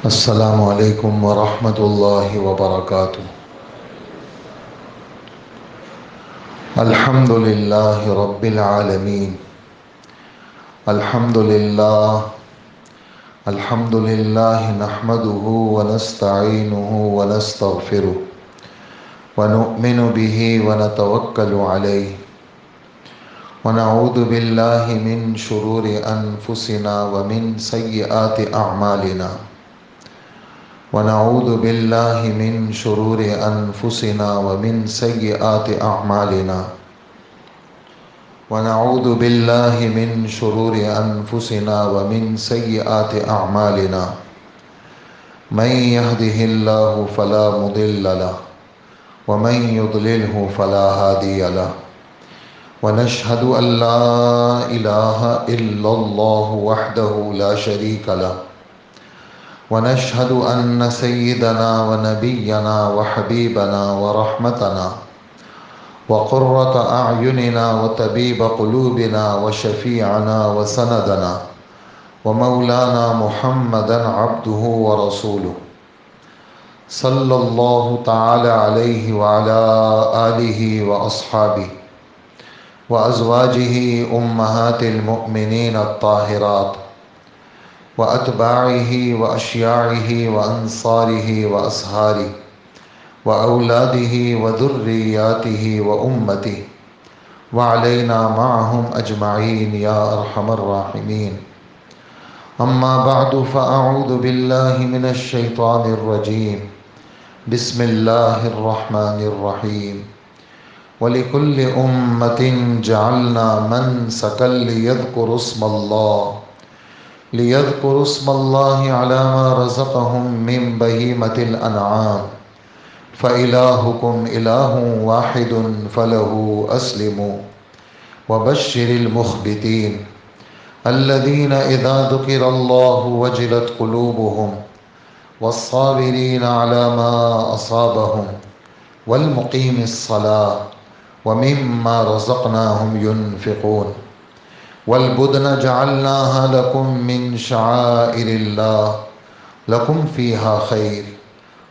السلام علیکم ورحمۃ اللہ وبرکاتہ۔ الحمد للہ رب العالمین۔ الحمد للہ الحمد للہ نحمده ونستعینه ونستغفره ونؤمن به ونتوکل علیہ ونعوذ باللہ من شرور انفسنا ومن سیئات اعمالنا ونعوذ باللہ من شرور انفسنا ومن سیئات اعمالنا ونعوذ باللہ من شرور انفسنا ومن سیئات اعمالنا من يهده اللہ فلا مضل له ومن يضلله فلا هادی له ونشهد ان لا الہ الا اللہ وحدہ لا شریک له ونشهد أن سيدنا ونبينا وحبيبنا ورحمتنا وقرة أعيننا وطبيب قلوبنا وشفيعنا وسندنا ومولانا محمدا عبده ورسوله صلى الله تعالى عليه وعلى آله وأصحابه وأزواجه أمهات المؤمنين الطاهرات وأتباعه وأشياعه وأنصاره وأصهاره وأولاده وذرياته وأمته وعلينا معهم أجمعين يا أرحم الراحمين. أما بعد فأعوذ بالله من الشيطان الرجيم. بسم الله الرحمن الرحيم. ولكل أمة جعلنا منسكا ليذكروا اسم الله على ما رزقهم من بهيمة الأنعام فإلهكم إله واحد فله أسلموا وبشر المخبتين الذين إذا ذكر الله وجلت قلوبهم والصابرين على ما أصابهم والمقيم الصلاة ومما رزقناهم ينفقون والبدن جعلناها لكم من شعائر الله لكم فيها خير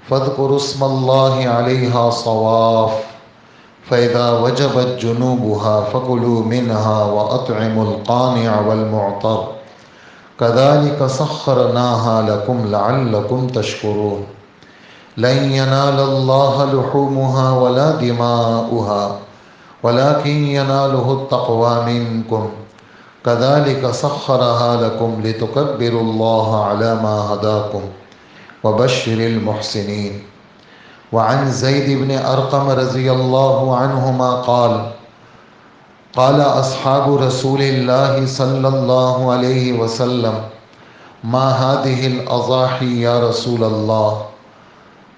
فاذكروا اسم الله عليها صواف فإذا وجبت جنوبها فكلوا منها وأطعموا القانع والمعطر كذلك سخرناها لكم لعلكم تشكرون لن ينال الله لحومها ولا دماؤها ولكن يناله التقوى منكم كذلك سخرها لكم لتكبروا الله على ما هداكم وبشر المحسنين. وعن زيد بن أرقم رضي الله عنهما قال أصحاب رسول الله صلى الله عليه وسلم ما هذه الأضاحي يا رسول الله؟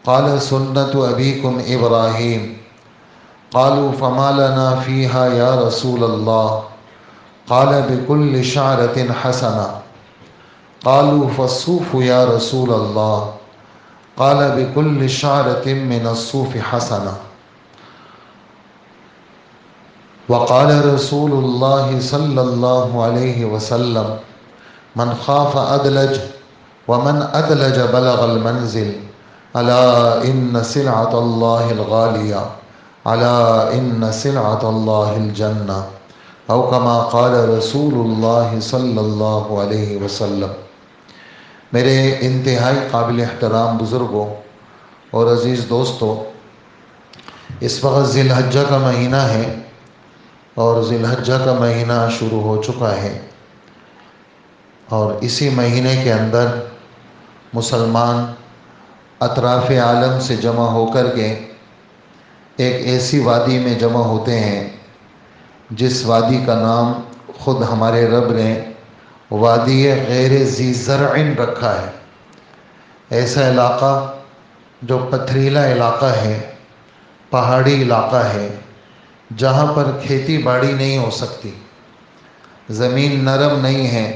قال سنة أبيكم إبراهيم. قالوا فما لنا فيها يا رسول الله؟ قال بكل شعرة حسنة. قالوا فالصوف يا رسول الله؟ قال بكل شعرة من الصوف حسنة. وقال رسول الله صلى الله عليه وسلم من خاف أدلج ومن أدلج بلغ المنزل ألا إن سلعة الله الغالية ألا إن سلعة الله الجنة او کما قال رسول اللہ صلی اللہ علیہ وسلم. میرے انتہائی قابل احترام بزرگوں اور عزیز دوستوں، اس وقت ذی الحجہ کا مہینہ ہے اور ذی الحجہ کا مہینہ شروع ہو چکا ہے، اور اسی مہینے کے اندر مسلمان اطراف عالم سے جمع ہو کر کے ایک ایسی وادی میں جمع ہوتے ہیں جس وادی کا نام خود ہمارے رب نے وادی غیر ذی زرع رکھا ہے. ایسا علاقہ جو پتھریلا علاقہ ہے، پہاڑی علاقہ ہے، جہاں پر کھیتی باڑی نہیں ہو سکتی، زمین نرم نہیں ہے،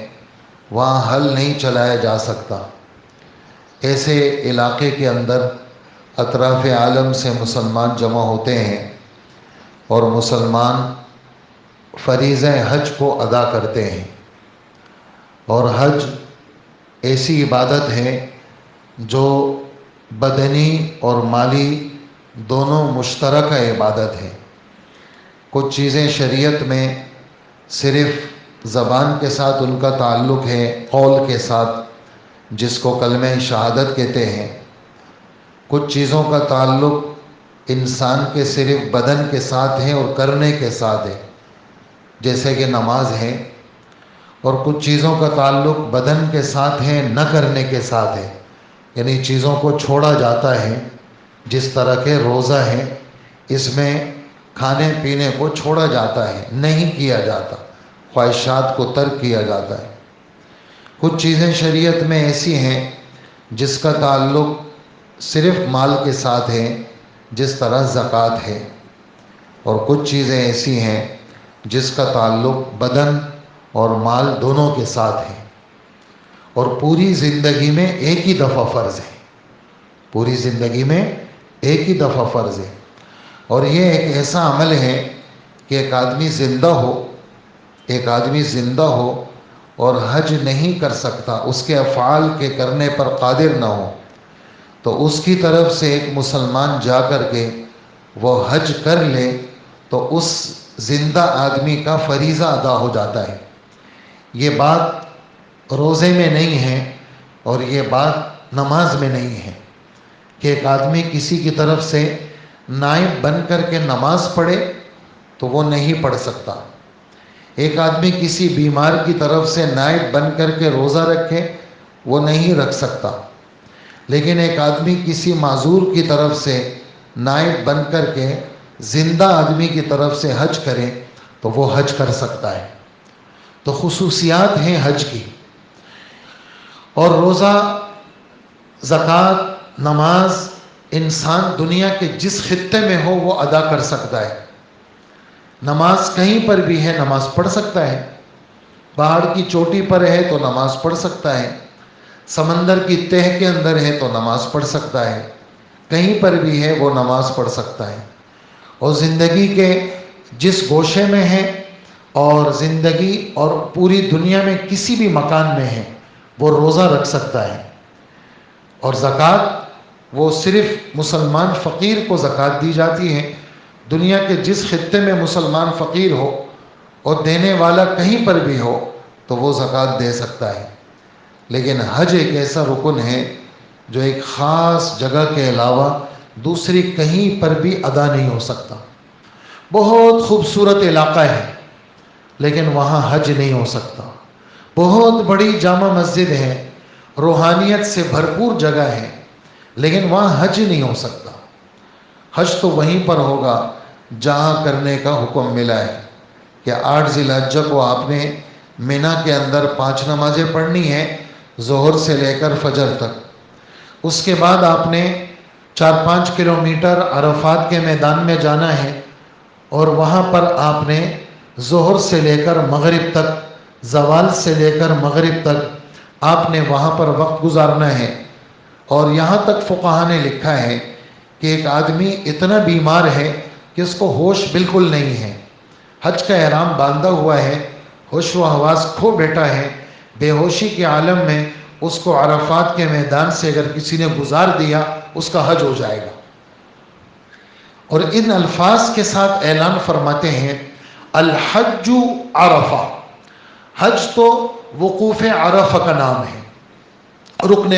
وہاں ہل نہیں چلایا جا سکتا. ایسے علاقے کے اندر اطراف عالم سے مسلمان جمع ہوتے ہیں اور مسلمان فریضہ حج کو ادا کرتے ہیں. اور حج ایسی عبادت ہے جو بدنی اور مالی دونوں مشترکہ عبادت ہے۔ کچھ چیزیں شریعت میں صرف زبان کے ساتھ ان کا تعلق ہے، قول کے ساتھ، جس کو کلمہ شہادت کہتے ہیں۔ کچھ چیزوں کا تعلق انسان کے صرف بدن کے ساتھ ہے اور کرنے کے ساتھ ہے، جیسے کہ نماز ہے، اور کچھ چیزوں کا تعلق بدن کے ساتھ ہے، نہ کرنے کے ساتھ ہے، یعنی چیزوں کو چھوڑا جاتا ہے، جس طرح کے روزہ ہے، اس میں کھانے پینے کو چھوڑا جاتا ہے، نہیں کیا جاتا، خواہشات کو ترک کیا جاتا ہے۔ کچھ چیزیں شریعت میں ایسی ہیں جس کا تعلق صرف مال کے ساتھ ہے، جس طرح زکوٰۃ ہے، اور کچھ چیزیں ایسی ہیں جس کا تعلق بدن اور مال دونوں کے ساتھ ہے، اور پوری زندگی میں ایک ہی دفعہ فرض ہے، پوری زندگی میں ایک ہی دفعہ فرض ہے۔ اور یہ ایک ایسا عمل ہے کہ ایک آدمی زندہ ہو اور حج نہیں کر سکتا، اس کے افعال کے کرنے پر قادر نہ ہو، تو اس کی طرف سے ایک مسلمان جا کر کے وہ حج کر لے تو اس زندہ آدمی کا فریضہ ادا ہو جاتا ہے۔ یہ بات روزے میں نہیں ہے اور یہ بات نماز میں نہیں ہے کہ ایک آدمی کسی کی طرف سے نائب بن کر کے نماز پڑھے تو وہ نہیں پڑھ سکتا، ایک آدمی کسی بیمار کی طرف سے نائب بن کر کے روزہ رکھے وہ نہیں رکھ سکتا، لیکن ایک آدمی کسی معذور کی طرف سے نائب بن کر کے زندہ آدمی کی طرف سے حج کرے تو وہ حج کر سکتا ہے۔ تو خصوصیات ہیں حج کی، اور روزہ، زکوٰۃ، نماز انسان دنیا کے جس خطے میں ہو وہ ادا کر سکتا ہے۔ نماز کہیں پر بھی ہے نماز پڑھ سکتا ہے، پہاڑ کی چوٹی پر ہے تو نماز پڑھ سکتا ہے، سمندر کی تہ کے اندر ہے تو نماز پڑھ سکتا ہے، کہیں پر بھی ہے وہ نماز پڑھ سکتا ہے، اور زندگی کے جس گوشے میں ہے اور زندگی اور پوری دنیا میں کسی بھی مکان میں ہے وہ روزہ رکھ سکتا ہے۔ اور زکوٰۃ وہ صرف مسلمان فقیر کو زکوٰۃ دی جاتی ہے، دنیا کے جس خطے میں مسلمان فقیر ہو اور دینے والا کہیں پر بھی ہو تو وہ زکوٰۃ دے سکتا ہے۔ لیکن حج ایک ایسا رکن ہے جو ایک خاص جگہ کے علاوہ دوسری کہیں پر بھی ادا نہیں ہو سکتا۔ بہت خوبصورت علاقہ ہے لیکن وہاں حج نہیں ہو سکتا، بہت بڑی جامع مسجد ہے، روحانیت سے بھرپور جگہ ہے، لیکن وہاں حج نہیں ہو سکتا۔ حج تو وہیں پر ہوگا جہاں کرنے کا حکم ملا ہے کہ 8 ذی الحجہ کو آپ نے مینا کے اندر 5 نمازیں پڑھنی ہیں، ظہر سے لے کر فجر تک۔ اس کے بعد آپ نے 4-5 کلومیٹر عرفات کے میدان میں جانا ہے، اور وہاں پر آپ نے ظہر سے لے کر مغرب تک، زوال سے لے کر مغرب تک آپ نے وہاں پر وقت گزارنا ہے۔ اور یہاں تک فقہا نے لکھا ہے کہ ایک آدمی اتنا بیمار ہے کہ اس کو ہوش بالکل نہیں ہے، حج کا احرام باندھا ہوا ہے، ہوش و حواس کھو بیٹھا ہے، بے ہوشی کے عالم میں اس کو عرفات کے میدان سے اگر کسی نے گزار دیا اس کا حج ہو جائے گا۔ اور ان الفاظ کے ساتھ اعلان فرماتے ہیں الحج عرفہ، حج تو وقوف عرفہ کا نام ہے، رکن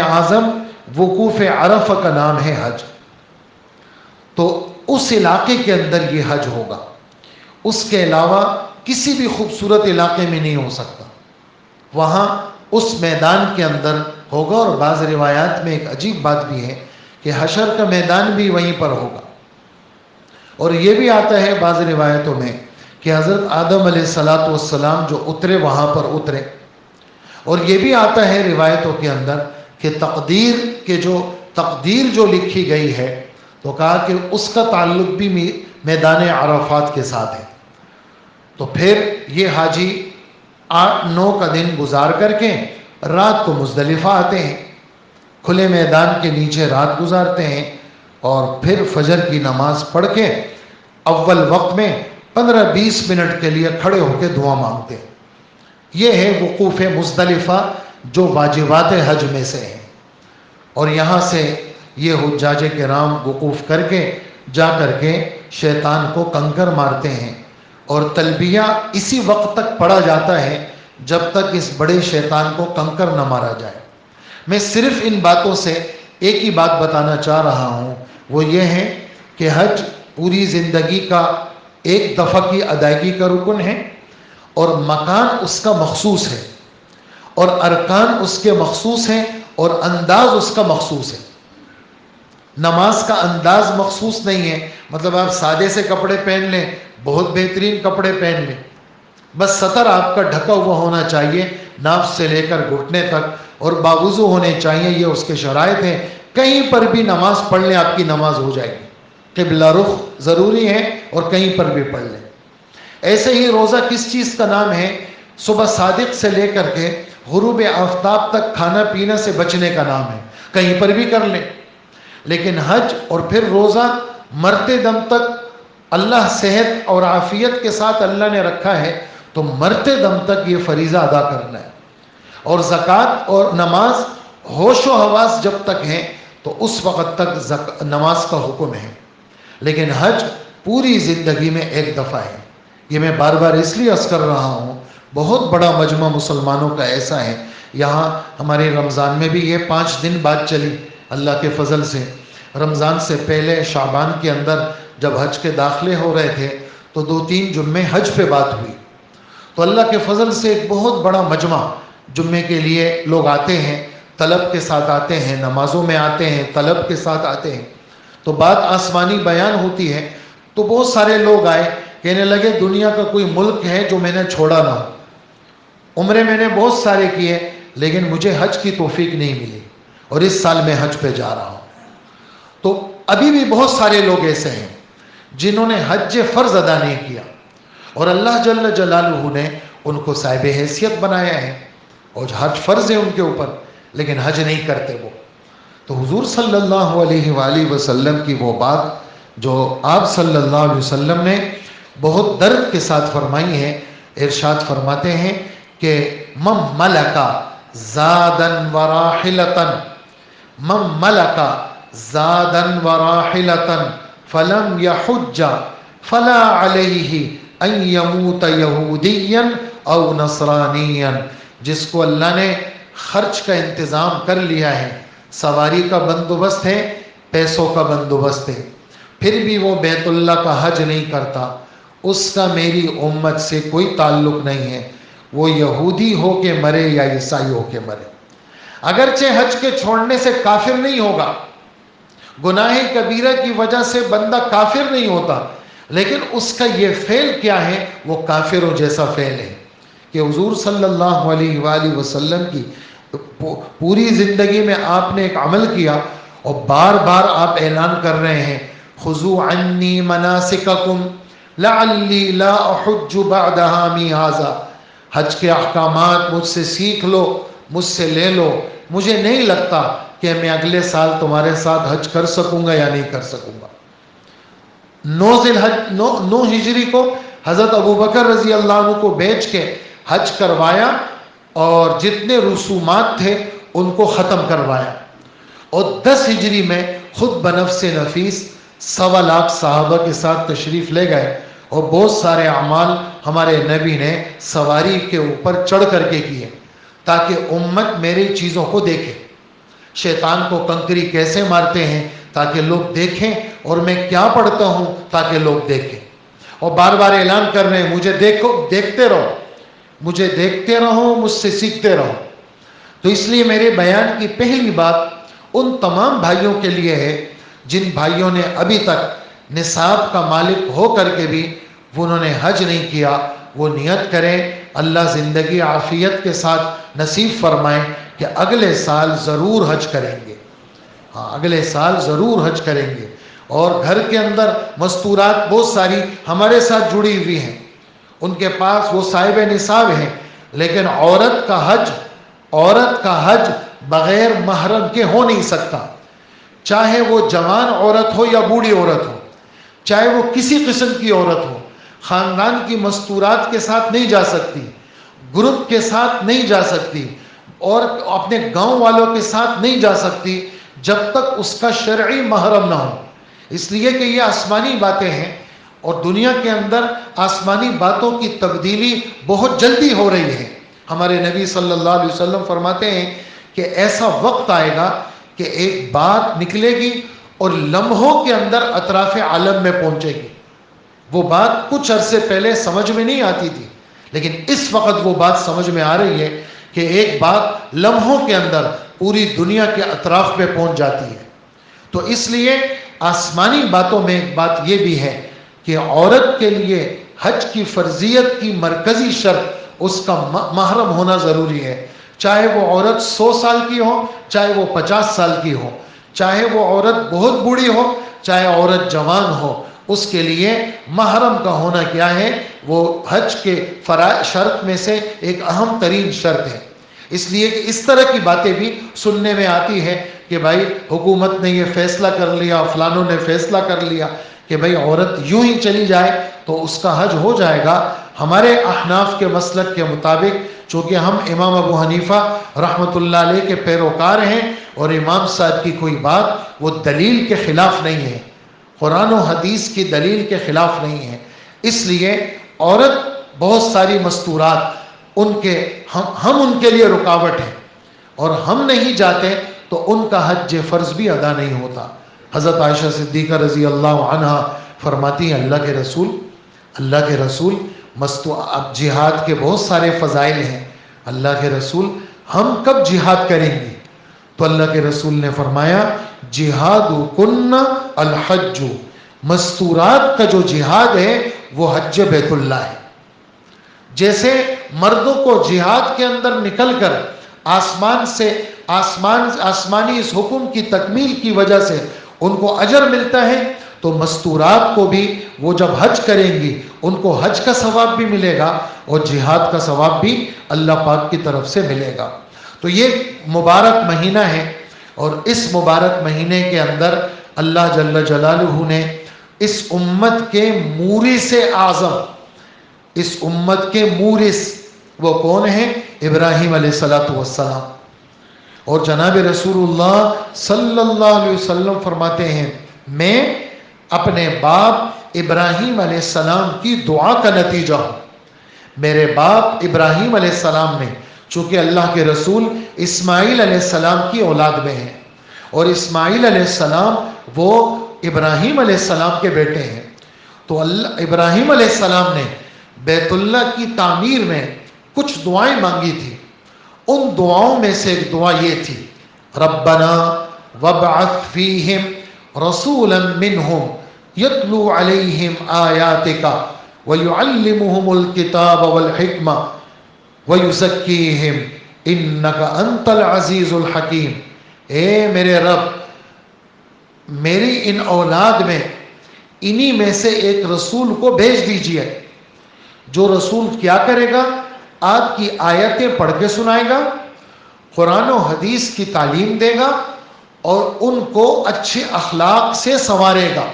اعظم وقوف عرفہ کا نام ہے حج۔ تو اس علاقے کے اندر یہ حج ہوگا، اس کے علاوہ کسی بھی خوبصورت علاقے میں نہیں ہو سکتا، وہاں اس میدان کے اندر ہوگا۔ اور بعض روایات میں ایک عجیب بات بھی ہے کہ حشر کا میدان بھی وہیں پر ہوگا، اور یہ بھی آتا ہے بعض روایتوں میں کہ حضرت آدم علیہ السلام جو اترے وہاں پر اترے، اور یہ بھی آتا ہے روایتوں کے اندر کہ تقدیر جو لکھی گئی ہے تو کہا کہ اس کا تعلق بھی میدان عرفات کے ساتھ ہے۔ تو پھر یہ حاجی 8-9 کا دن گزار کر کے رات کو مزدلفہ آتے ہیں، کھلے میدان کے نیچے رات گزارتے ہیں، اور پھر فجر کی نماز پڑھ کے اول وقت میں 15-20 منٹ کے لیے کھڑے ہو کے دعا مانگتے ہیں۔ یہ ہے وقوف مزدلفہ جو واجبات حج میں سے ہیں، اور یہاں سے یہ حجاج کرام وقوف کر کے جا کر کے شیطان کو کنکر مارتے ہیں، اور تلبیہ اسی وقت تک پڑھا جاتا ہے جب تک اس بڑے شیطان کو کنکر نہ مارا جائے۔ میں صرف ان باتوں سے ایک ہی بات بتانا چاہ رہا ہوں، وہ یہ ہے کہ حج پوری زندگی کا ایک دفعہ کی ادائیگی کا رکن ہے، اور مکان اس کا مخصوص ہے، اور ارکان اس کے مخصوص ہیں، اور انداز اس کا مخصوص ہے۔ نماز کا انداز مخصوص نہیں ہے، مطلب آپ سادے سے کپڑے پہن لیں، بہت بہترین کپڑے پہن لیں، بس سطر آپ کا ڈھکا ہوا ہونا چاہیے ناف سے لے کر گھٹنے تک، اور باوضو ہونے چاہیے، یہ اس کے شرائط ہیں۔ کہیں پر بھی نماز پڑھ لیں آپ کی نماز ہو جائے گی، قبلہ رخ ضروری ہے، اور کہیں پر بھی پڑھ لیں۔ ایسے ہی روزہ کس چیز کا نام ہے؟ صبح صادق سے لے کر کے غروب آفتاب تک کھانا پینا سے بچنے کا نام ہے، کہیں پر بھی کر لیں۔ لیکن حج اور پھر روزہ مرتے دم تک اللہ صحت اور عافیت کے ساتھ اللہ نے رکھا ہے، تو مرتے دم تک یہ فریضہ ادا کرنا ہے۔ اور زکوٰۃ اور نماز ہوش و حواس جب تک ہیں تو اس وقت تک نماز کا حکم ہے، لیکن حج پوری زندگی میں ایک دفعہ ہے۔ یہ میں بار بار اس لیے عرض کر رہا ہوں، بہت بڑا مجمع مسلمانوں کا ایسا ہے، یہاں ہمارے رمضان میں بھی یہ 5 دن بات چلی اللہ کے فضل سے۔ رمضان سے پہلے شعبان کے اندر جب حج کے داخلے ہو رہے تھے تو 2-3 جمعے حج پہ بات ہوئی، تو اللہ کے فضل سے ایک بہت بڑا مجمع جمعے کے لیے لوگ آتے ہیں، طلب کے ساتھ آتے ہیں، نمازوں میں آتے ہیں، طلب کے ساتھ آتے ہیں، تو بات آسمانی بیان ہوتی ہے۔ تو بہت سارے لوگ آئے، کہنے لگے دنیا کا کوئی ملک ہے جو میں نے چھوڑا نہ ہو، عمرے میں نے بہت سارے کیے لیکن مجھے حج کی توفیق نہیں ملی، اور اس سال میں حج پہ جا رہا ہوں۔ تو ابھی بھی بہت سارے لوگ ایسے ہیں جنہوں نے حج فرض ادا نہیں کیا، اور اللہ جل جلالہ نے ان کو صاحب حیثیت بنایا ہے، اور حج فرض ہے ان کے اوپر، لیکن حج نہیں کرتے وہ۔ تو حضور صلی اللہ علیہ وآلہ وسلم کی وہ بات جو آپ صلی اللہ علیہ وسلم نے بہت درد کے ساتھ فرمائی ہے، ارشاد فرماتے ہیں کہ من ملکا زادن وراحلتن، من ملکا زادن وراحلتن فلم یحج فلا علیہ ان یموت یہودیا او نصرانیا، جس کو اللہ نے خرچ کا انتظام کر لیا ہے، سواری کا بندوبست ہے، پیسوں کا بندوبست ہے، پھر بھی وہ بیت اللہ کا حج نہیں کرتا، اس کا میری امت سے کوئی تعلق نہیں ہے، وہ یہودی ہو کے مرے یا عیسائی ہو کے مرے۔ اگرچہ حج کے چھوڑنے سے کافر نہیں ہوگا، گناہ کبیرہ کی وجہ سے بندہ کافر نہیں ہوتا، لیکن اس کا یہ فعل کیا ہے، وہ کافروں جیسا فعل ہے کہ حضور صلی اللہ علیہ وآلہ وسلم کی پوری زندگی میں آپ نے ایک عمل کیا، اور بار بار آپ اعلان کر رہے ہیں خذوا عنی مناسککم لعلی لا احج بعد عامی ھذا، حج کے احکامات مجھ سے سیکھ لو، مجھ سے لے لو، مجھے نہیں لگتا کہ میں اگلے سال تمہارے ساتھ حج کر سکوں گا یا نہیں کر سکوں گا۔ 9 ہجری کو حضرت ابوبکر رضی اللہ عنہ کو بھیج کے حج کروایا، اور جتنے رسومات تھے ان کو ختم کروایا، اور 10 ہجری میں خود بنفس نفیس 1.25 لاکھ صحابہ کے ساتھ تشریف لے گئے، اور بہت سارے اعمال ہمارے نبی نے سواری کے اوپر چڑھ کر کے کیے تاکہ امت میری چیزوں کو دیکھے، شیطان کو کنکری کیسے مارتے ہیں تاکہ لوگ دیکھیں، اور میں کیا پڑھتا ہوں تاکہ لوگ دیکھیں، اور بار بار اعلان کر رہے ہیں مجھے دیکھو، دیکھتے رہو، مجھے دیکھتے رہو، مجھ سے سیکھتے رہو۔ تو اس لیے میرے بیان کی پہلی بات ان تمام بھائیوں کے لیے ہے جن بھائیوں نے ابھی تک نصاب کا مالک ہو کر کے بھی انہوں نے حج نہیں کیا، وہ نیت کریں، اللہ زندگی عافیت کے ساتھ نصیب فرمائیں کہ اگلے سال ضرور حج کریں گے، ہاں اگلے سال ضرور حج کریں گے۔ اور گھر کے اندر مستورات بہت ساری ہمارے ساتھ جڑی ہوئی ہیں، ان کے پاس وہ صاحب نصاب ہیں، لیکن عورت کا حج بغیر محرم کے ہو نہیں سکتا، چاہے وہ جوان عورت ہو یا بوڑھی عورت ہو، چاہے وہ کسی قسم کی عورت ہو، خاندان کی مستورات کے ساتھ نہیں جا سکتی، گروپ کے ساتھ نہیں جا سکتی، اور اپنے گاؤں والوں کے ساتھ نہیں جا سکتی جب تک اس کا شرعی محرم نہ ہو، اس لیے کہ یہ آسمانی باتیں ہیں اور دنیا کے اندر آسمانی باتوں کی تبدیلی بہت جلدی ہو رہی ہے۔ ہمارے نبی صلی اللہ علیہ وسلم فرماتے ہیں کہ ایسا وقت آئے گا کہ ایک بات نکلے گی اور لمحوں کے اندر اطراف عالم میں پہنچے گی۔ وہ بات کچھ عرصے پہلے سمجھ میں نہیں آتی تھی، لیکن اس وقت وہ بات سمجھ میں آ رہی ہے کہ ایک بات لمحوں کے اندر پوری دنیا کے اطراف پہ پہنچ جاتی ہے۔ تو اس لیے آسمانی باتوں میں ایک بات یہ بھی ہے کہ عورت کے لیے حج کی فرضیت کی مرکزی شرط اس کا محرم ہونا ضروری ہے، چاہے وہ عورت 100 سال کی ہو، چاہے وہ 50 سال کی ہو، چاہے وہ عورت بہت بوڑھی ہو، چاہے عورت جوان ہو، اس کے لیے محرم کا ہونا کیا ہے؟ وہ حج کے شرط میں سے ایک اہم ترین شرط ہے۔ اس لیے کہ اس طرح کی باتیں بھی سننے میں آتی ہے کہ بھائی حکومت نے یہ فیصلہ کر لیا، فلانوں نے فیصلہ کر لیا کہ بھائی عورت یوں ہی چلی جائے تو اس کا حج ہو جائے گا۔ ہمارے احناف کے مسلک کے مطابق، چونکہ ہم امام ابو حنیفہ رحمۃ اللہ علیہ کے پیروکار ہیں اور امام صاحب کی کوئی بات وہ دلیل کے خلاف نہیں ہے، قرآن و حدیث کی دلیل کے خلاف نہیں ہے، اس لیے عورت بہت ساری مستورات ہم ان کے لیے رکاوٹ ہیں اور ہم نہیں جاتے تو ان کا حج فرض بھی ادا نہیں ہوتا۔ حضرت عائشہ صدیقہ رضی اللہ عنہ فرماتی ہیں اللہ کے رسول اب جہاد کے بہت سارے فضائل ہیں، اللہ کے رسول ہم کب جہاد کریں گے؟ تو اللہ کے رسول نے فرمایا جہاد کن الحج، مستورات کا جو جہاد ہے وہ حج بیت اللہ ہے۔ جیسے مردوں کو جہاد کے اندر نکل کر آسمانی اس حکم کی تکمیل کی وجہ سے ان کو اجر ملتا ہے، تو مستورات کو بھی وہ جب حج کریں گی ان کو حج کا ثواب بھی ملے گا اور جہاد کا ثواب بھی اللہ پاک کی طرف سے ملے گا۔ تو یہ مبارک مہینہ ہے اور اس مبارک مہینے کے اندر اللہ جل جلالہ نے اس امت کے مورث اعظم، اس امت کے مورث وہ کون ہیں؟ ابراہیم علیہ السلام۔ اور جناب رسول اللہ صلی اللہ علیہ وسلم فرماتے ہیں میں اپنے باپ ابراہیم علیہ السلام کی دعا کا نتیجہ ہوں۔ میرے باپ ابراہیم علیہ السلام نے، چونکہ اللہ کے رسول اسماعیل علیہ السلام کی اولاد میں ہیں اور اسماعیل علیہ السلام وہ ابراہیم علیہ السلام کے بیٹے ہیں، تو ابراہیم علیہ السلام نے بیت اللہ کی تعمیر میں کچھ دعائیں مانگی تھی۔ ان دعاؤں میں سے ایک دعا یہ تھی ربنا وابعث فیہم رسولا منہم یتلو علیہم آیاتک ویعلمہم الکتاب والحکمہ ویزکیہم انک انت العزیز الحکیم۔ اے میرے رب، میری ان اولاد میں انہی میں سے ایک رسول کو بھیج دیجئے، جو رسول کیا کرے گا؟ آپ کی آیتیں پڑھ کے سنائے گا، قرآن و حدیث کی تعلیم دے گا اور ان کو اچھے اخلاق سے سنوارے گا۔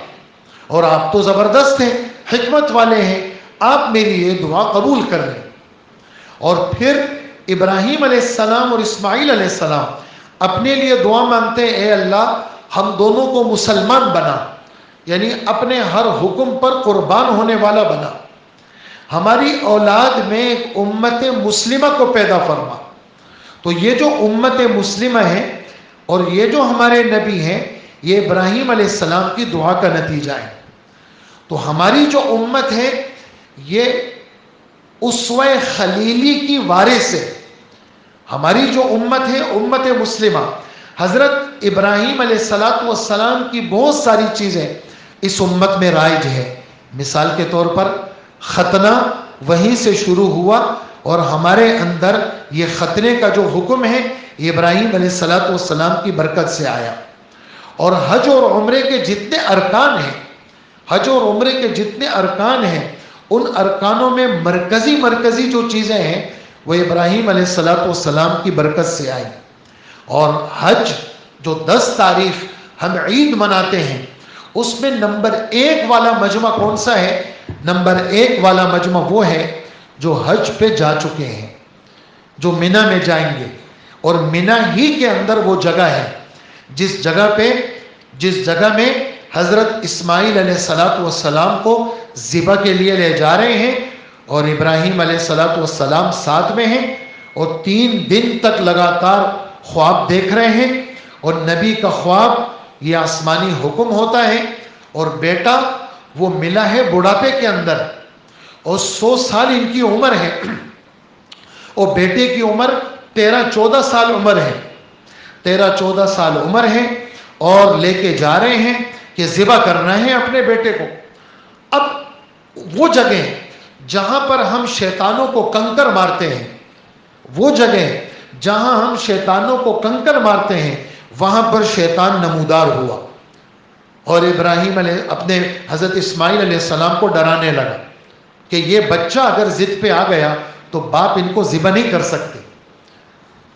اور آپ تو زبردست ہیں، حکمت والے ہیں، آپ میری یہ دعا قبول کر لیں۔ اور پھر ابراہیم علیہ السلام اور اسماعیل علیہ السلام اپنے لیے دعا مانگتے ہیں اے اللہ ہم دونوں کو مسلمان بنا، یعنی اپنے ہر حکم پر قربان ہونے والا بنا، ہماری اولاد میں ایک امت مسلمہ کو پیدا فرما۔ تو یہ جو امت مسلمہ ہے اور یہ جو ہمارے نبی ہیں یہ ابراہیم علیہ السلام کی دعا کا نتیجہ ہے۔ تو ہماری جو امت ہے یہ اسوہ خلیلی کی وارث ہے۔ ہماری جو امت ہے امت مسلمہ، حضرت ابراہیم علیہ السلام کی بہت ساری چیزیں اس امت میں رائج ہے۔ مثال کے طور پر ختنہ وہیں سے شروع ہوا اور ہمارے اندر یہ ختنے کا جو حکم ہے یہ ابراہیم علیہ السلام کی برکت سے آیا۔ اور حج اور عمرے کے جتنے ارکان ہیں، حج اور عمرے کے جتنے ارکان ہیں ان ارکانوں میں مرکزی جو چیزیں ہیں وہ ابراہیم علیہ السلام کی برکت سے آئی۔ اور حج جو 10 تاریخ ہم عید مناتے ہیں اس میں نمبر 1 والا مجمع کون سا ہے؟ نمبر 1 والا مجمع وہ ہے جو حج پہ جا چکے ہیں، جو منی میں جائیں گے، اور منی ہی کے اندر وہ جگہ ہے جس جگہ میں حضرت اسماعیل علیہ السلام کو ذبح کے لیے لے جا رہے ہیں، اور ابراہیم علیہ السلام ساتھ میں ہیں، اور 3 دن تک لگاتار خواب دیکھ رہے ہیں، اور نبی کا خواب یہ آسمانی حکم ہوتا ہے، اور بیٹا وہ ملا ہے بڑھاپے کے اندر، اور 100 سال ان کی عمر ہے، اور بیٹے کی عمر 13-14 سال عمر ہے، 13-14 سال عمر ہے، اور لے کے جا رہے ہیں کہ ذبح کرنا ہے اپنے بیٹے کو۔ اب وہ جگہ جہاں پر ہم شیطانوں کو کنکر مارتے ہیں، وہ جگہ جہاں ہم شیطانوں کو کنکر مارتے ہیں، وہاں پر شیطان نمودار ہوا، اور ابراہیم اپنے حضرت اسماعیل علیہ السلام کو ڈرانے لگا کہ یہ بچہ اگر ضد پہ آ گیا تو باپ ان کو ذبح نہیں کر سکتے۔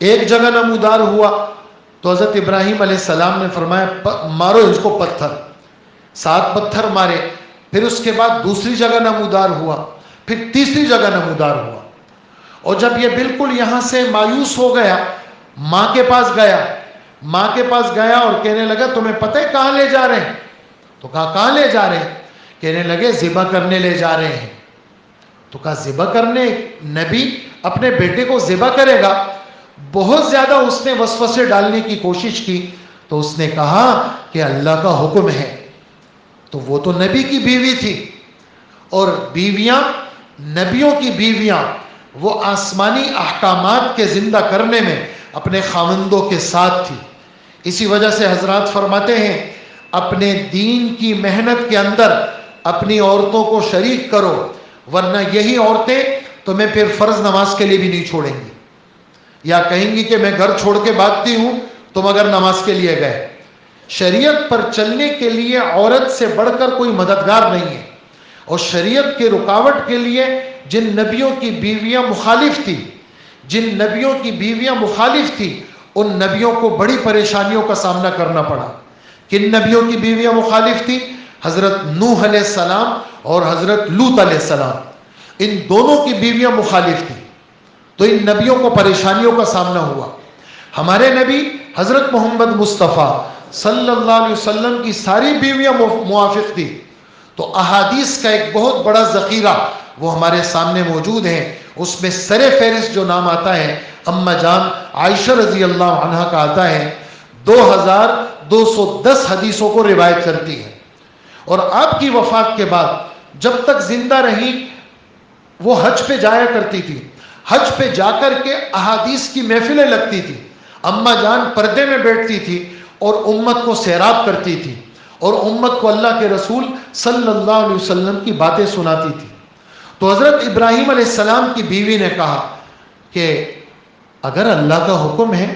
ایک جگہ نمودار ہوا تو حضرت ابراہیم علیہ السلام نے فرمایا مارو اس کو پتھر، 7 پتھر مارے، پھر اس کے بعد دوسری جگہ نمودار ہوا، پھر تیسری جگہ نمودار ہوا، اور جب یہ بالکل یہاں سے مایوس ہو گیا، ماں کے پاس گیا اور کہنے لگا تمہیں پتہ ہے کہاں لے جا رہے ہیں؟ تو کہا کہاں لے جا رہے ہیں؟ کہنے لگے ذبح کرنے لے جا رہے ہیں۔ تو کہا ذبح کرنے؟ نبی اپنے بیٹے کو ذبح کرے گا؟ بہت زیادہ اس نے وسوسے ڈالنے کی کوشش کی، تو اس نے کہا کہ اللہ کا حکم ہے۔ تو وہ تو نبی کی بیوی تھی، اور بیویاں، نبیوں کی بیویاں، وہ آسمانی احکامات کے زندہ کرنے میں اپنے خاوندوں کے ساتھ تھی۔ اسی وجہ سے حضرات فرماتے ہیں اپنے دین کی محنت کے اندر اپنی عورتوں کو شریک کرو، ورنہ یہی عورتیں تمہیں پھر فرض نماز کے لیے بھی نہیں چھوڑیں گی، یا کہیں گی کہ میں گھر چھوڑ کے بھاگتی ہوں تم اگر نماز کے لیے گئے۔ شریعت پر چلنے کے لیے عورت سے بڑھ کر کوئی مددگار نہیں ہے، اور شریعت کے رکاوٹ کے لیے جن نبیوں کی بیویاں مخالف تھی ان نبیوں کو بڑی پریشانیوں کا سامنا کرنا پڑا۔ کن نبیوں کی بیویاں مخالف تھی؟ حضرت نوح علیہ السلام اور حضرت لوط علیہ السلام، ان دونوں کی بیویاں مخالف تھی، تو ان نبیوں کو پریشانیوں کا سامنا ہوا۔ ہمارے نبی حضرت محمد مصطفیٰ صلی اللہ علیہ وسلم کی ساری بیویاں موافق تھی، تو احادیث کا ایک بہت بڑا ذخیرہ وہ ہمارے سامنے موجود ہے۔ اس میں سر فہرست جو نام آتا ہے اما جان عائشہ رضی اللہ عنہا کا آتا ہے، 2210 حدیثوں کو روایت کرتی ہے، اور آپ کی وفات کے بعد جب تک زندہ رہی وہ حج پہ جایا کرتی تھی، حج پہ جا کر کے احادیث کی محفلیں لگتی تھی، اما جان پردے میں بیٹھتی تھی اور امت کو سیراب کرتی تھی، اور امت کو اللہ کے رسول صلی اللہ علیہ وسلم کی باتیں سناتی تھی۔ تو حضرت ابراہیم علیہ السلام کی بیوی نے کہا کہ اگر اللہ کا حکم ہے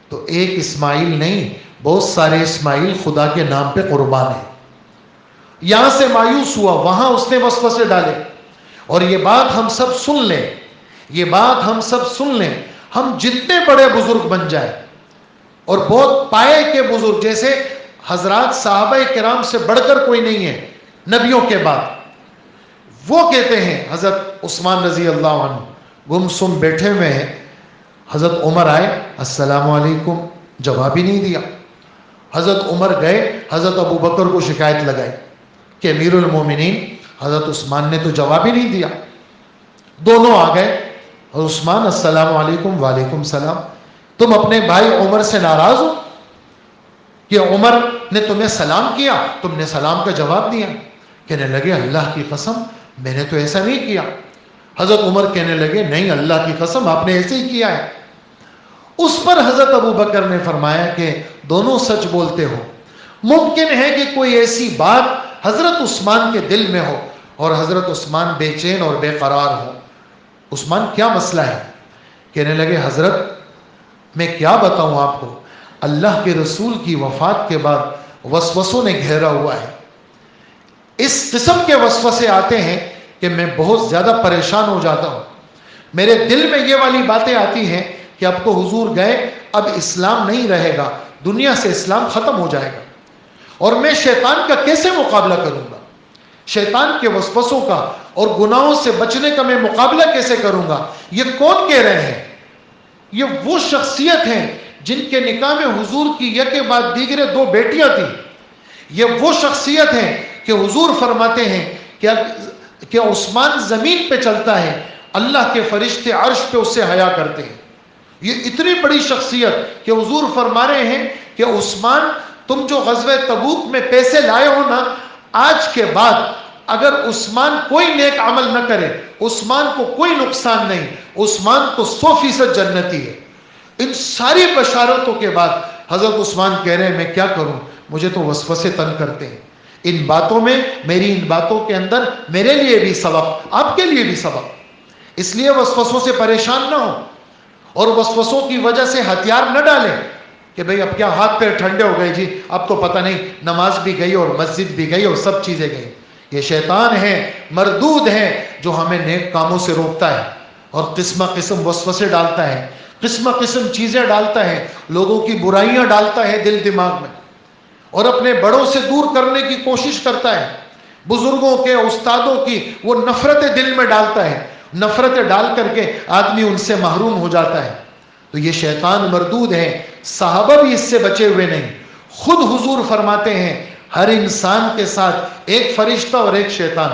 تو ایک اسماعیل نہیں، بہت سارے اسماعیل خدا کے نام پہ قربان ہیں۔ یہاں سے مایوس ہوا، وہاں اس نے وسوسے ڈالے، اور یہ بات ہم سب سن لیں، ہم جتنے بڑے بزرگ بن جائیں، اور بہت پائے کے بزرگ جیسے حضرات صحابہ کرام سے بڑھ کر کوئی نہیں ہے نبیوں کے بعد، وہ کہتے ہیں حضرت عثمان رضی اللہ عنہ گمسم بیٹھے ہوئے ہیں، حضرت عمر آئے السلام علیکم، جواب ہی نہیں دیا۔ حضرت عمر گئے حضرت ابو بکر کو شکایت لگائی کہ امیر المومنین حضرت عثمان نے تو جواب ہی نہیں دیا۔ دونوں آ گئے، عثمان السلام علیکم، وعلیکم السلام، تم اپنے بھائی عمر سے ناراض ہو کہ عمر نے تمہیں سلام کیا، تم نے سلام کا جواب دیا؟ کہنے لگے اللہ کی قسم میں نے تو ایسا نہیں کیا۔ حضرت عمر کہنے لگے نہیں اللہ کی قسم آپ نے ایسے ہی کیا ہے۔ اس پر حضرت ابو بکر نے فرمایا کہ دونوں سچ بولتے ہو، ممکن ہے کہ کوئی ایسی بات حضرت عثمان کے دل میں ہو اور حضرت عثمان بے چین اور بے قرار ہو۔ عثمان کیا مسئلہ ہے؟ کہنے لگے حضرت میں کیا بتاؤں آپ کو، اللہ کے رسول کی وفات کے بعد وسوسوں نے گھیرا ہوا ہے، اس قسم کے وسوسے آتے ہیں کہ میں بہت زیادہ پریشان ہو جاتا ہوں، میرے دل میں یہ والی باتیں آتی ہیں کہ اب تو حضور گئے، اب اسلام نہیں رہے گا، دنیا سے اسلام ختم ہو جائے گا، اور میں شیطان کا کیسے مقابلہ کروں گا، شیطان کے وسوسوں کا اور گناہوں سے بچنے کا میں مقابلہ کیسے کروں گا؟ یہ کون کہہ رہے ہیں؟ یہ وہ شخصیت ہیں جن کے نکاح میں حضور کی یک بعد دیگرے 2 بیٹیاں تھیں. یہ وہ شخصیت ہے کہ حضور فرماتے ہیں کہ عثمان زمین پہ چلتا ہے، اللہ کے فرشتے عرش پہ اس سے حیا کرتے ہیں. یہ اتنی بڑی شخصیت کہ حضور فرما رہے ہیں کہ عثمان، تم جو غزوہ تبوک میں پیسے لائے ہو نا، آج کے بعد اگر عثمان کوئی نیک عمل نہ کرے، عثمان کو کوئی نقصان نہیں، عثمان تو 100% جنتی ہے. ان ساری بشارتوں کے بعد حضرت عثمان کہہ رہے ہیں میں کیا کروں، مجھے تو وسوسے تنگ کرتے ہیں. ان باتوں میں، میری ان باتوں کے اندر میرے لیے بھی سبق، آپ کے لیے بھی سبق. اس لیے وسوسوں سے پریشان نہ ہو اور وسوسوں کی وجہ سے ہتھیار نہ ڈالیں کہ بھئی اب کیا ہاتھ پیر ٹھنڈے ہو گئے جی، اب تو پتہ نہیں نماز بھی گئی اور مسجد بھی گئی اور سب چیزیں گئی. یہ شیطان ہے، مردود ہے، جو ہمیں نیک کاموں سے روکتا ہے اور قسم قسم وسوسے ڈالتا ہے، قسم قسم چیزیں ڈالتا ہے، لوگوں کی برائیاں ڈالتا ہے دل دماغ میں، اور اپنے بڑوں سے دور کرنے کی کوشش کرتا ہے. بزرگوں کے، استادوں کی وہ نفرتیں دل میں ڈالتا ہے، نفرتیں ڈال کر کے آدمی ان سے محروم ہو جاتا ہے. تو یہ شیطان مردود ہے. صحابہ بھی اس سے بچے ہوئے نہیں. خود حضور فرماتے ہیں ہر انسان کے ساتھ ایک فرشتہ اور ایک شیطان.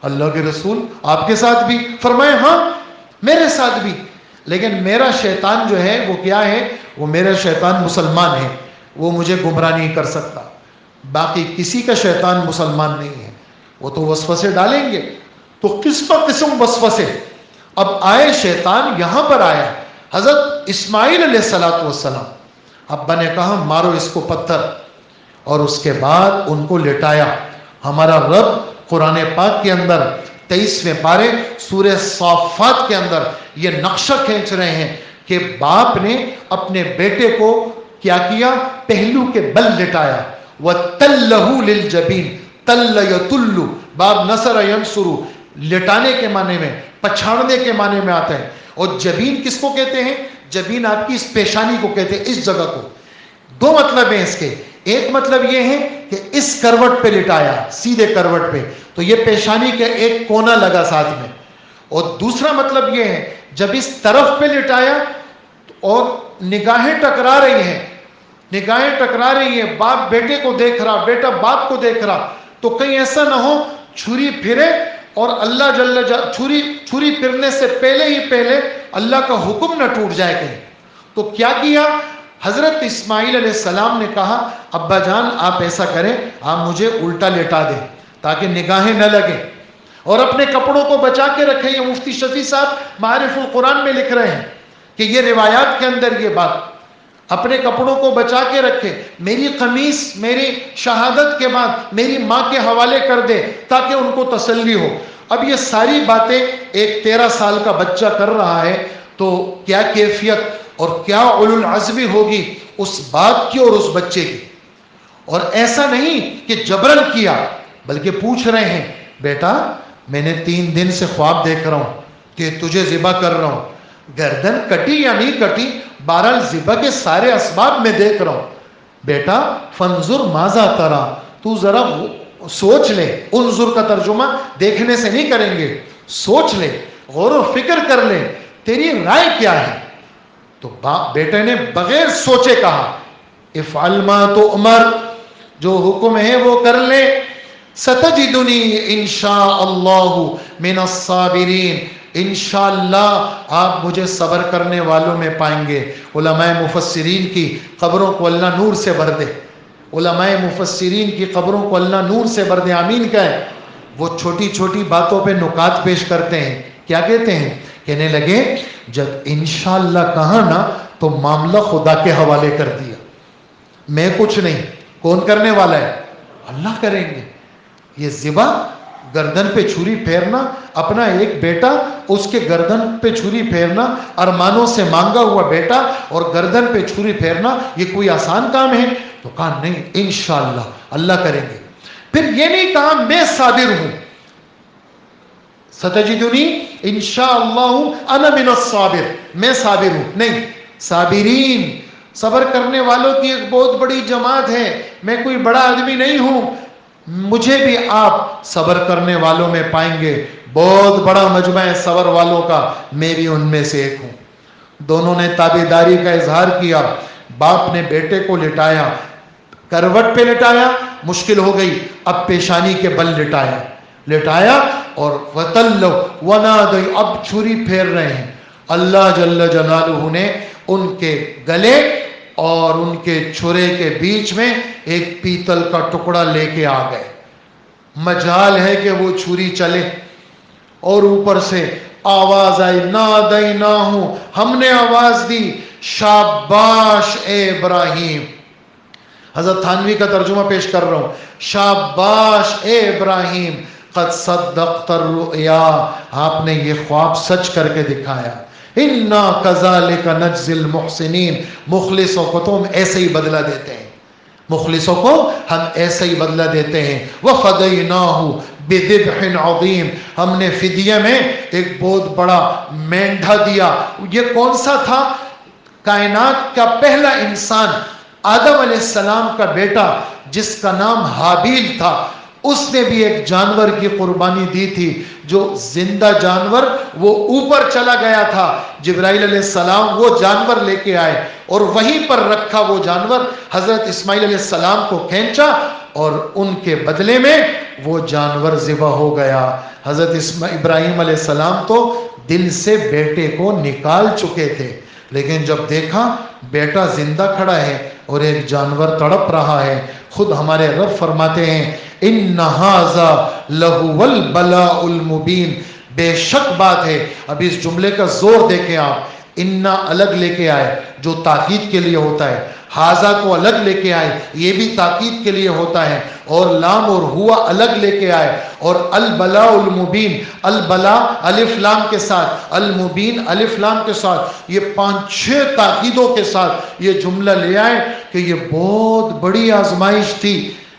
اللہ کے رسول آپ کے ساتھ بھی؟ فرمائے ہاں میرے ساتھ بھی، لیکن میرا شیطان جو ہے وہ کیا ہے؟ وہ میرا شیطان مسلمان ہے، وہ مجھے گمراہ نہیں کر سکتا. باقی کسی کا شیطان مسلمان نہیں ہے، وہ تو وسوسے ڈالیں گے. تو قسم قسم وسوسے. اب آئے شیطان یہاں پر آیا حضرت اسماعیل علیہ السلام. ابا نے کہا مارو اس کو پتھر، اور اس کے بعد ان کو لٹایا. ہمارا رب قرآن پاک کے اندر 23ویں پارے سورہ صافات کے اندر یہ نقشہ کھینچ رہے ہیں کہ باپ نے اپنے بیٹے کو کیا کیا؟ پہلو کے بل لٹایا. وَتَلَّهُ لِلْجَبِينِ تَلَّ يَتُلُّ، باب نصر ینصر، لٹانے کے معنی میں، پچھاڑنے کے معنی میں آتا ہے. اور جبین کس کو کہتے ہیں؟ جبین آپ کی اس پیشانی کو کہتے ہیں، اس جگہ کو. 2 مطلب ہیں اس کے. ایک مطلب یہ ہے کہ اس کروٹ پہ لٹایا، سیدھے کروٹ پہ، تو یہ پیشانی کے ایک کونا لگا ساتھ میں. اور دوسرا مطلب یہ ہے جب اس طرف پہ لٹایا اور نگاہیں ٹکرا رہی ہیں، نگاہیں ٹکرا رہی ہیں، باپ بیٹے کو دیکھ رہا، بیٹا باپ کو دیکھ رہا، تو کہیں ایسا نہ ہو چھری پھرے اور اللہ چھری پھرنے سے پہلے اللہ کا حکم نہ ٹوٹ جائے کہیں. تو کیا کیا؟ حضرت اسماعیل علیہ السلام نے کہا ابا جان آپ ایسا کریں، آپ مجھے الٹا لٹا دیں تاکہ نگاہیں نہ لگیں، اور اپنے کپڑوں کو بچا کے رکھیں. یہ مفتی شفیع صاحب معارف القرآن میں لکھ رہے ہیں کہ یہ روایات کے اندر یہ بات، اپنے کپڑوں کو بچا کے رکھے. میری قمیص میری شہادت کے بعد میری ماں کے حوالے کر دے تاکہ ان کو تسلی ہو. اب یہ ساری باتیں ایک 13 سال کا بچہ کر رہا ہے، تو کیا کیفیت اور کیا اولو العزمی ہوگی اس باپ کی اور اس بچے کی. اور ایسا نہیں کہ جبرن کیا، بلکہ پوچھ رہے ہیں بیٹا میں نے 3 دن سے خواب دیکھ رہا ہوں کہ تجھے ذبح کر رہا ہوں، گردن کٹی یا نہیں کٹی، بہرحال ذبح کے سارے اسباب میں دیکھ رہا ہوں. بیٹا فانظر ماذا ترى، تو ذرا سوچ لے. انظر کا ترجمہ دیکھنے سے نہیں کریں گے، سوچ لے، غور و فکر کر لے، تیری رائے کیا ہے. تو بیٹے نے بغیر سوچے کہا افعل ما تؤمر، جو حکم ہے وہ کر لے. ستجدنی انشاء اللہ من الصابرین، انشاءاللہ آپ مجھے صبر کرنے والوں میں پائیں گے. علماء مفسرین کی قبروں کو اللہ نور سے بھر دے، علماء مفسرین کی قبروں کو اللہ نور سے بھر دے، آمین کہیں. وہ چھوٹی چھوٹی باتوں پہ نکات پیش کرتے ہیں. کیا کہتے ہیں؟ کہنے لگے جب انشاءاللہ کہا نا تو معاملہ خدا کے حوالے کر دیا. میں کچھ نہیں، کون کرنے والا ہے؟ اللہ کریں گے. یہ ذبح، گردن پہ چھری پھیرنا، اپنا ایک بیٹا اس کے گردن پہ چھری پھیرنا، ارمانوں سے مانگا ہوا بیٹا اور گردن پہ چھری پھیرنا، یہ کوئی آسان کام ہے؟ تو کہا نہیں انشاءاللہ اللہ کریں گے. پھر یہ نہیں کہا میں صابر ہوں، ستجدنی انشاءاللہ انا من الصابر، میں صابر ہوں، نہیں. صابرین، صبر کرنے والوں کی ایک بہت بڑی جماعت ہے. میں کوئی بڑا آدمی نہیں ہوں، مجھے بھی آپ صبر کرنے والوں میں پائیں گے. بہت بڑا مجمع ہے صبر والوں کا، میں بھی ان میں سے ایک ہوں. دونوں نے تابعداری کا اظہار کیا. باپ نے بیٹے کو لٹایا, کروٹ پہ لٹایا, مشکل ہو گئی, اب پیشانی کے بل لٹایا اور وَتَلَّوْ وَنَادَيْ, اب چھری پھیر رہے ہیں. اللہ جل جلالہ نے ان کے گلے اور ان کے چھرے کے بیچ میں ایک پیتل کا ٹکڑا لے کے آ گئے. مجال ہے کہ وہ چھری چلے, اور اوپر سے آواز آئی, نادیناہ, ہم نے آواز دی, شاباش اے ابراہیم. حضرت تھانوی کا ترجمہ پیش کر رہا ہوں, شاباش اے ابراہیم, قد صدقت الرؤیا, آپ نے یہ خواب سچ کر کے دکھایا. انا کذالک نجزی المحسنین, مخلصوں کو تو ہم ایسے ہی بدلہ دیتے ہیں, مخلصوں کو ہم ایسے ہی بدلہ دیتے ہیں. وَفَدَيْنَاهُ بِذِبْحٍ عَظِيمٍ, ہم نے فدیہ میں ایک بہت بڑا مینڈھا دیا. یہ کون سا تھا؟ کائنات کا پہلا انسان, آدم علیہ السلام کا بیٹا جس کا نام حابیل تھا, اس نے بھی ایک جانور کی قربانی دی تھی. جو زندہ جانور وہ اوپر چلا گیا تھا, جبرائیل علیہ السلام وہ جانور لے کے آئے اور وہیں پر رکھا. وہ جانور حضرت اسماعیل علیہ السلام کو کھینچا اور ان کے بدلے میں وہ جانور ذبح ہو گیا. حضرت ابراہیم علیہ السلام تو دل سے بیٹے کو نکال چکے تھے, لیکن جب دیکھا بیٹا زندہ کھڑا ہے اور ایک جانور تڑپ رہا ہے, خود ہمارے رب فرماتے ہیں, ان ھذا لہو البلاء المبین, بے شک بات ہے. اب اس جملے کا زور دیکھیں آپ, انا الگ لے کے آئے جو تاکید کے لیے ہوتا ہے, ھذا کو الگ لے کے آئے یہ بھی تاکید کے لیے ہوتا ہے, اور لام اور ہوا الگ لے کے آئے, اور البلاء المبین, البلاء الف لام کے ساتھ, المبین الف لام کے ساتھ, یہ 5-6 تاکیدوں کے ساتھ یہ جملہ لے آئے کہ یہ بہت بڑی آزمائش تھی,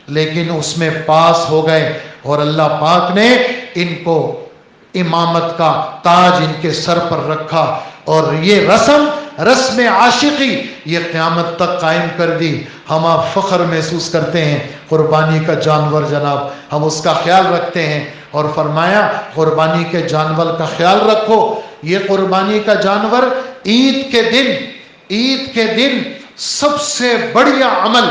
لیکن اس میں پاس ہو گئے. اور اللہ پاک نے ان کو امامت کا تاج ان کے سر پر رکھا, اور یہ رسم عاشقی یہ قیامت تک قائم کر دی. ہم آپ فخر محسوس کرتے ہیں قربانی کا جانور جناب, ہم اس کا خیال رکھتے ہیں, اور فرمایا قربانی کے جانور کا خیال رکھو. یہ قربانی کا جانور عید کے دن سب سے بڑیا عمل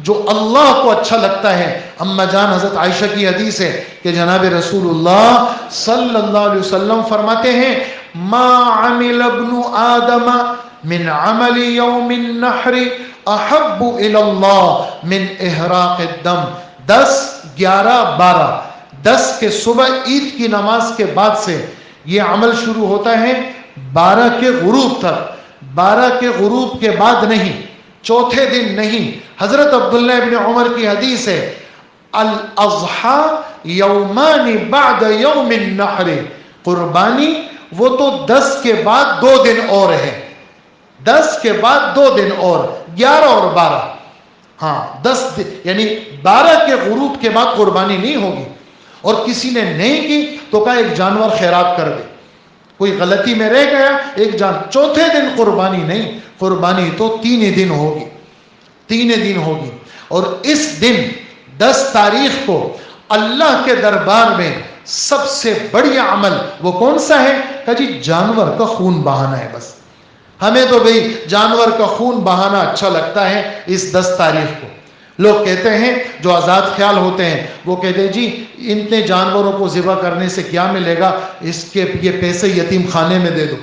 جو اللہ کو اچھا لگتا ہے. اما جان حضرت عائشہ کی حدیث ہے کہ جناب رسول اللہ صلی اللہ علیہ وسلم فرماتے ہیں, ما عمل ابن آدم من عمل یوم النحر احب الی اللہ من احراق الدم. 10, 11, 12, 10 کے صبح عید کی نماز کے بعد سے یہ عمل شروع ہوتا ہے 12 کے غروب تک. 12 کے غروب کے بعد نہیں, چوتھے دن نہیں. حضرت عبداللہ ابن عمر کی حدیث ہے, الاضحی یومان بعد یوم النحر, قربانی وہ تو 10 کے بعد 2 دن اور ہے, 10 کے بعد 2 دن اور, 11 اور 12, ہاں 10 یعنی 12 کے غروب کے بعد قربانی نہیں ہوگی. اور کسی نے نہیں کی تو کہا ایک جانور خیرات کر دے, کوئی غلطی میں رہ گیا ایک چوتھے دن قربانی نہیں, قربانی تو 3 دن ہوگی, 3 دن ہوگی. اور اس دن 10 تاریخ کو اللہ کے دربار میں سب سے بڑی عمل وہ کون سا ہے؟ کہ جی جانور کا خون بہانا ہے. بس ہمیں تو بھئی جانور کا خون بہانا اچھا لگتا ہے. اس 10 تاریخ کو لوگ کہتے ہیں جو آزاد خیال ہوتے ہیں وہ کہتے ہیں جی اتنے جانوروں کو ذبح کرنے سے کیا ملے گا, اس کے یہ پیسے یتیم خانے میں دے دو.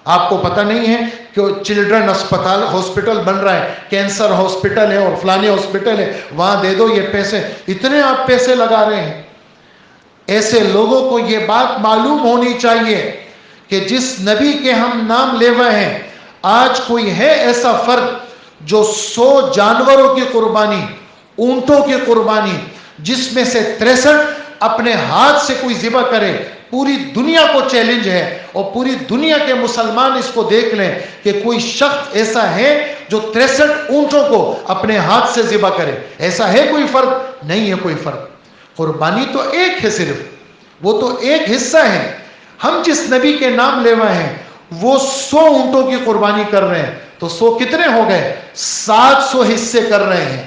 آپ کو پتہ نہیں ہے کہ چلڈرن ہاسپٹل بن رہا ہے, کینسر ہاسپٹل ہے اور فلانے ہاسپٹل ہے, وہاں دے دو یہ پیسے. اتنے آپ پیسے لگا رہے ہیں. ایسے لوگوں کو یہ بات معلوم ہونی چاہیے کہ جس نبی کے ہم نام لیوا ہیں, آج کوئی ہے ایسا فرد جو 100 جانوروں کی قربانی, اونٹوں کی قربانی, جس میں سے 63 اپنے ہاتھ سے کوئی ذبح کرے. پوری دنیا کو چیلنج ہے, اور پوری دنیا کے مسلمان اس کو دیکھ لیں کہ کوئی شخص ایسا ہے جو 63 اونٹوں کو اپنے ہاتھ سے ذبح کرے. ایسا ہے کوئی فرد؟ نہیں ہے کوئی فرد. قربانی تو ایک ہے, صرف وہ تو ایک حصہ ہے. ہم جس نبی کے نام لیوا ہیں وہ 100 اونٹوں کی قربانی کر رہے ہیں, تو 100 کتنے ہو گئے؟ 700 حصے کر رہے ہیں.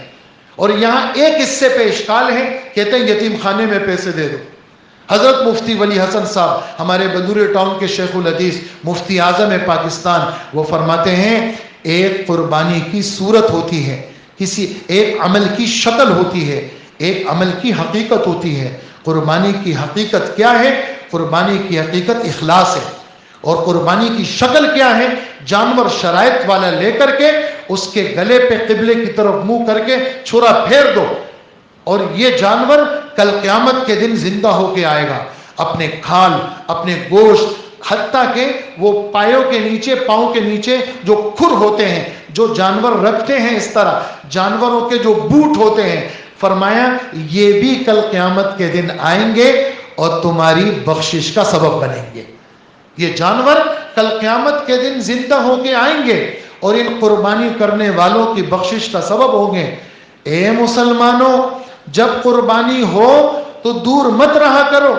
اور یہاں ایک حصے پہ اشکال ہے, کہتے ہیں یتیم خانے میں پیسے دے دو. حضرت مفتی ولی حسن صاحب ہمارے بدور ٹاؤن کے شیخ الحدیث مفتی اعظم پاکستان، وہ فرماتے ہیں ایک قربانی کی صورت ہوتی ہے، کسی ایک عمل کی شکل ہوتی ہے، ایک عمل کی حقیقت ہوتی ہے۔ قربانی کی حقیقت کیا ہے؟ قربانی کی حقیقت اخلاص ہے۔ اور قربانی کی شکل کیا ہے؟ جانور شرائط والا لے کر کے اس کے گلے پہ قبلے کی طرف منہ کر کے چھرا پھیر دو، اور یہ جانور کل قیامت کے دن زندہ ہو کے آئے گا، اپنے کھال، اپنے گوشت، حتیٰ کہ وہ پایوں کے نیچے، پاؤں کے نیچے جو کھر ہوتے ہیں، جو جانور رکھتے ہیں اس طرح، جانوروں کے جو بوٹ ہوتے ہیں، فرمایا یہ بھی کل قیامت کے دن آئیں گے اور تمہاری بخشش کا سبب بنیں گے۔ یہ جانور کل قیامت کے دن زندہ ہو کے آئیں گے اور ان قربانی کرنے والوں کی بخشش کا سبب ہوں گے۔ اے مسلمانوں، جب قربانی ہو تو دور مت رہا کرو۔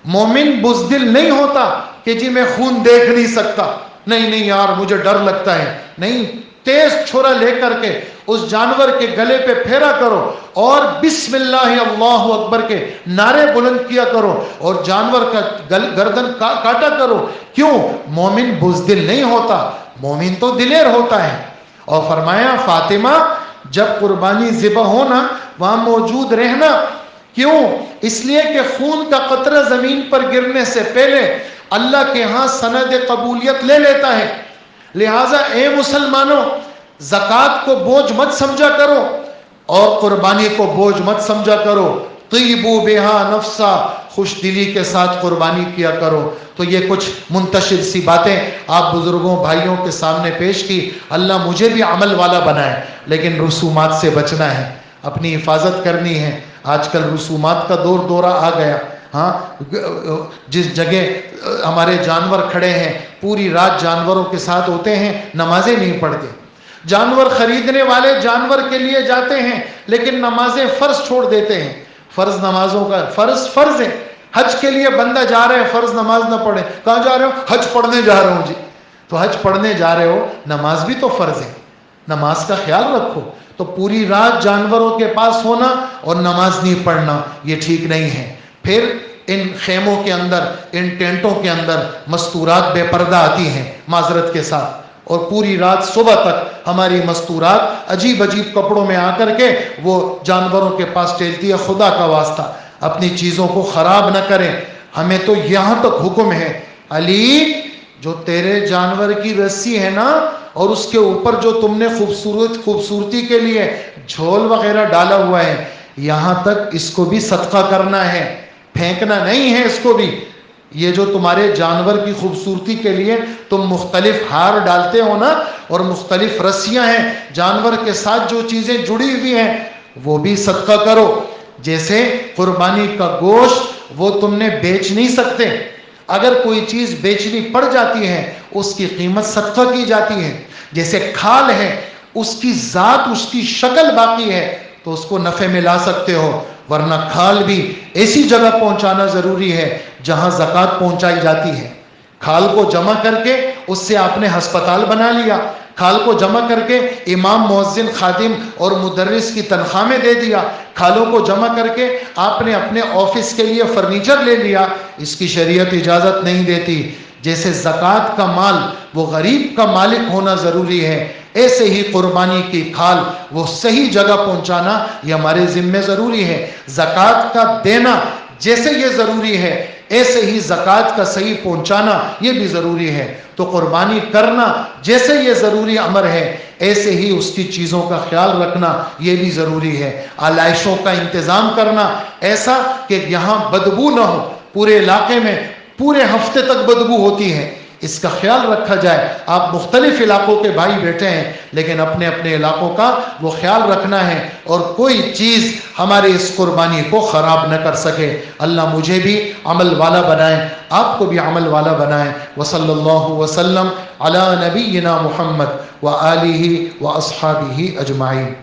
مومن بزدل نہیں ہوتا کہ جی میں خون دیکھ نہیں سکتا، نہیں یار مجھے ڈر لگتا ہے، نہیں، تیز چھرا لے کر کے اس جانور کے گلے پہ پھیرا کرو اور بسم اللہ اللہ اکبر کے نعرے بلند کیا کرو اور جانور کا گردن کاٹا کرو۔ کیوں؟ مومن بزدل نہیں ہوتا، مومن تو دلیر ہوتا ہے۔ اور فرمایا فاطمہ جب قربانی ذبح ہونا وہاں موجود رہنا۔ کیوں؟ اس لیے کہ خون کا قطرہ زمین پر گرنے سے پہلے اللہ کے ہاں سند قبولیت لے لیتا ہے۔ لہٰذا اے مسلمانوں، زکوٰۃ کو بوجھ مت سمجھا کرو اور قربانی کو بوجھ مت سمجھا کرو۔ طیبوا بہا نفسا، خوش دلی کے ساتھ قربانی کیا کرو۔ تو یہ کچھ منتشر سی باتیں آپ بزرگوں بھائیوں کے سامنے پیش کی۔ اللہ مجھے بھی عمل والا بنائے، لیکن رسومات سے بچنا ہے، اپنی حفاظت کرنی ہے۔ آج کل رسومات کا دورہ آ گیا۔ ہاں، جس جگہ ہمارے جانور کھڑے ہیں پوری رات جانوروں کے ساتھ ہوتے ہیں، نمازیں نہیں پڑھتے۔ جانور خریدنے والے جانور کے لیے جاتے ہیں لیکن نمازیں فرض چھوڑ دیتے ہیں۔ فرض نمازوں کا فرض ہے۔ حج کے لیے بندہ جا رہے ہیں، فرض نماز نہ پڑھے، کہاں جا رہے ہو؟ حج پڑھنے جا رہا ہوں جی۔ تو حج پڑھنے جا رہے ہو، نماز بھی تو فرض ہے، نماز کا خیال رکھو۔ تو پوری رات جانوروں کے پاس ہونا اور نماز نہیں پڑھنا یہ ٹھیک نہیں ہے۔ پھر ان خیموں کے اندر، ان ٹینٹوں کے اندر مستورات بے پردہ آتی ہیں معذرت کے ساتھ، اور پوری رات صبح تک ہماری مستورات عجیب عجیب کپڑوں میں آ کر کے وہ جانوروں کے پاس ٹہلتی ہے۔ خدا کا واسطہ اپنی چیزوں کو خراب نہ کریں۔ ہمیں تو یہاں تک حکم ہے، علی جو تیرے جانور کی رسی ہے نا، اور اس کے اوپر جو تم نے خوبصورتی کے لیے جھول وغیرہ ڈالا ہوا ہے، یہاں تک اس کو بھی صدقہ کرنا ہے، پھینکنا نہیں ہے اس کو بھی۔ یہ جو تمہارے جانور کی خوبصورتی کے لیے تم مختلف ہار ڈالتے ہو نا، اور مختلف رسیاں ہیں جانور کے ساتھ جو چیزیں جڑی ہوئی ہیں، وہ بھی صدقہ کرو۔ جیسے قربانی کا گوشت وہ تم نے بیچ نہیں سکتے، اگر کوئی چیز بیچنی پڑ جاتی ہے اس کی قیمت صدقہ کی جاتی ہے۔ جیسے کھال ہے، اس کی ذات، اس کی شکل باقی ہے تو اس کو نفع میں لا سکتے ہو، ورنہ کھال بھی ایسی جگہ پہنچانا ضروری ہے جہاں زکوٰۃ پہنچائی جاتی ہے۔ کھال کو جمع کر کے اس سے آپ نے ہسپتال بنا لیا، کھال کو جمع کر کے امام، مؤذن، خادم اور مدرس کی تنخواہ میں دے دیا، کھالوں کو جمع کر کے آپ نے اپنے آفس کے لیے فرنیچر لے لیا، اس کی شریعت اجازت نہیں دیتی۔ جیسے زکوٰۃ کا مال وہ غریب کا مالک ہونا ضروری ہے، ایسے ہی قربانی کی کھال وہ صحیح جگہ پہنچانا یہ ہمارے ذمہ ضروری ہے۔ زکوٰۃ کا دینا جیسے یہ ضروری ہے، ایسے ہی زکوٰۃ کا صحیح پہنچانا یہ بھی ضروری ہے۔ تو قربانی کرنا جیسے یہ ضروری امر ہے، ایسے ہی اس کی چیزوں کا خیال رکھنا یہ بھی ضروری ہے۔ آلائشوں کا انتظام کرنا ایسا کہ یہاں بدبو نہ ہو، پورے علاقے میں پورے ہفتے تک بدبو ہوتی ہے، اس کا خیال رکھا جائے۔ آپ مختلف علاقوں کے بھائی بیٹھے ہیں لیکن اپنے اپنے علاقوں کا وہ خیال رکھنا ہے، اور کوئی چیز ہمارے اس قربانی کو خراب نہ کر سکے۔ اللہ مجھے بھی عمل والا بنائے، آپ کو بھی عمل والا بنائے۔ وصلی اللہ وسلم علی نبینا محمد وآلہ واصحابہ اجمعین۔